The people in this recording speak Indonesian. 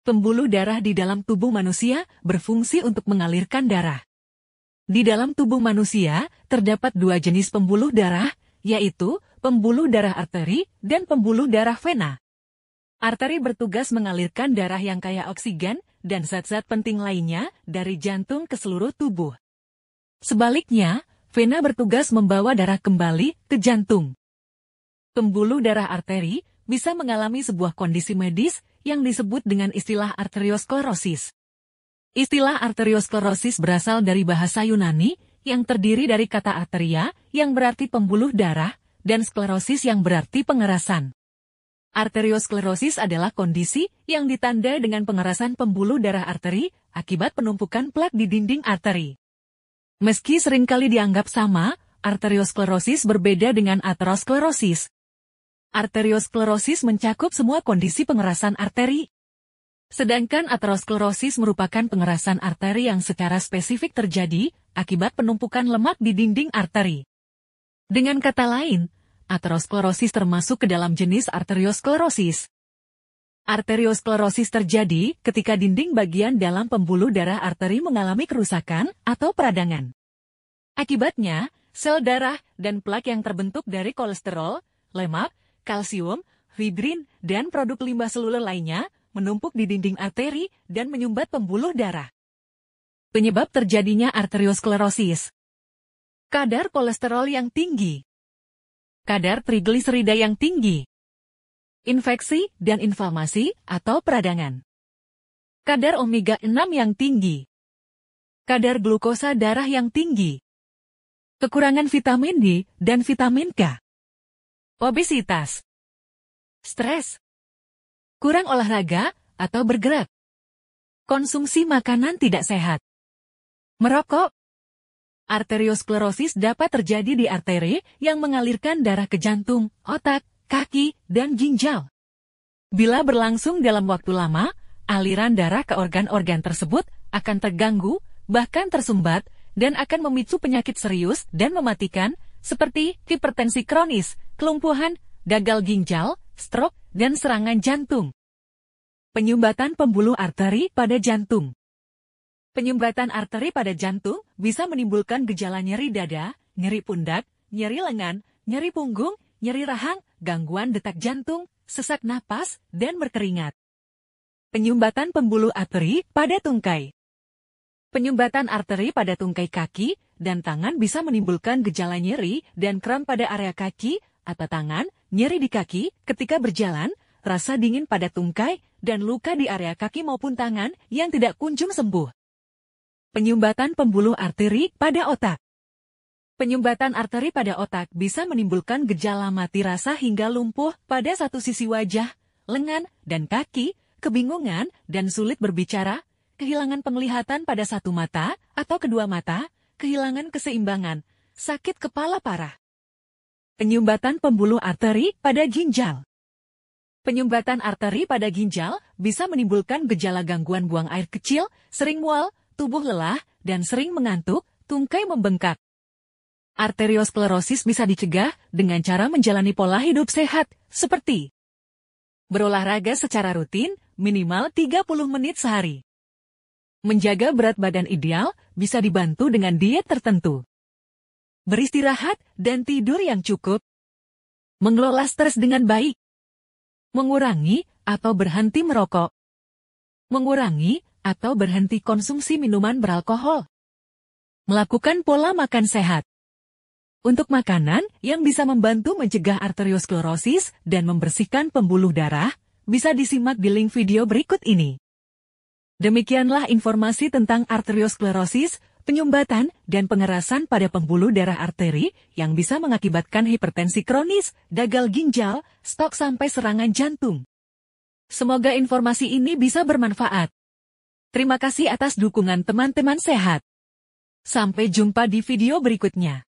Pembuluh darah di dalam tubuh manusia berfungsi untuk mengalirkan darah. Di dalam tubuh manusia, terdapat dua jenis pembuluh darah, yaitu pembuluh darah arteri dan pembuluh darah vena. Arteri bertugas mengalirkan darah yang kaya oksigen dan zat-zat penting lainnya dari jantung ke seluruh tubuh. Sebaliknya, vena bertugas membawa darah kembali ke jantung. Pembuluh darah arteri bisa mengalami sebuah kondisi medis yang disebut dengan istilah arteriosklerosis. Istilah arteriosklerosis berasal dari bahasa Yunani yang terdiri dari kata arteria yang berarti pembuluh darah dan sklerosis yang berarti pengerasan. Arteriosklerosis adalah kondisi yang ditandai dengan pengerasan pembuluh darah arteri akibat penumpukan plak di dinding arteri. Meski seringkali dianggap sama, arteriosklerosis berbeda dengan aterosklerosis. Arteriosklerosis mencakup semua kondisi pengerasan arteri. Sedangkan aterosklerosis merupakan pengerasan arteri yang secara spesifik terjadi akibat penumpukan lemak di dinding arteri. Dengan kata lain, aterosklerosis termasuk ke dalam jenis arteriosklerosis. Arteriosklerosis terjadi ketika dinding bagian dalam pembuluh darah arteri mengalami kerusakan atau peradangan. Akibatnya, sel darah dan plak yang terbentuk dari kolesterol, lemak, kalsium, fibrin, dan produk limbah seluler lainnya menumpuk di dinding arteri dan menyumbat pembuluh darah. Penyebab terjadinya arteriosklerosis. Kadar kolesterol yang tinggi. Kadar trigliserida yang tinggi. Infeksi dan inflamasi atau peradangan. Kadar omega-6 yang tinggi. Kadar glukosa darah yang tinggi. Kekurangan vitamin D dan vitamin K. Obesitas. Stres. Kurang olahraga atau bergerak. Konsumsi makanan tidak sehat. Merokok. Arteriosklerosis dapat terjadi di arteri yang mengalirkan darah ke jantung, otak, kaki, dan ginjal. Bila berlangsung dalam waktu lama, aliran darah ke organ-organ tersebut akan terganggu, bahkan tersumbat, dan akan memicu penyakit serius dan mematikan, seperti hipertensi kronis, kelumpuhan, gagal ginjal, stroke, dan serangan jantung. Penyumbatan pembuluh arteri pada jantung. Penyumbatan arteri pada jantung bisa menimbulkan gejala nyeri dada, nyeri pundak, nyeri lengan, nyeri punggung, nyeri rahang, gangguan detak jantung, sesak napas, dan berkeringat. Penyumbatan pembuluh arteri pada tungkai. Penyumbatan arteri pada tungkai kaki dan tangan bisa menimbulkan gejala nyeri dan kram pada area kaki atau tangan, nyeri di kaki ketika berjalan, rasa dingin pada tungkai, dan luka di area kaki maupun tangan yang tidak kunjung sembuh. Penyumbatan pembuluh arteri pada otak. Penyumbatan arteri pada otak bisa menimbulkan gejala mati rasa hingga lumpuh pada satu sisi wajah, lengan, dan kaki, kebingungan dan sulit berbicara, kehilangan penglihatan pada satu mata atau kedua mata, kehilangan keseimbangan, sakit kepala parah. Penyumbatan pembuluh arteri pada ginjal. Penyumbatan arteri pada ginjal bisa menimbulkan gejala gangguan buang air kecil, sering mual, tubuh lelah, dan sering mengantuk, tungkai membengkak. Arteriosklerosis bisa dicegah dengan cara menjalani pola hidup sehat, seperti berolahraga secara rutin, minimal 30 menit sehari. Menjaga berat badan ideal bisa dibantu dengan diet tertentu. Beristirahat dan tidur yang cukup. Mengelola stres dengan baik. Mengurangi atau berhenti merokok. Mengurangi atau berhenti konsumsi minuman beralkohol. Melakukan pola makan sehat. Untuk makanan yang bisa membantu mencegah arteriosklerosis dan membersihkan pembuluh darah, bisa disimak di link video berikut ini. Demikianlah informasi tentang arteriosklerosis, penyumbatan, dan pengerasan pada pembuluh darah arteri yang bisa mengakibatkan hipertensi kronis, gagal ginjal, stroke sampai serangan jantung. Semoga informasi ini bisa bermanfaat. Terima kasih atas dukungan teman-teman sehat. Sampai jumpa di video berikutnya.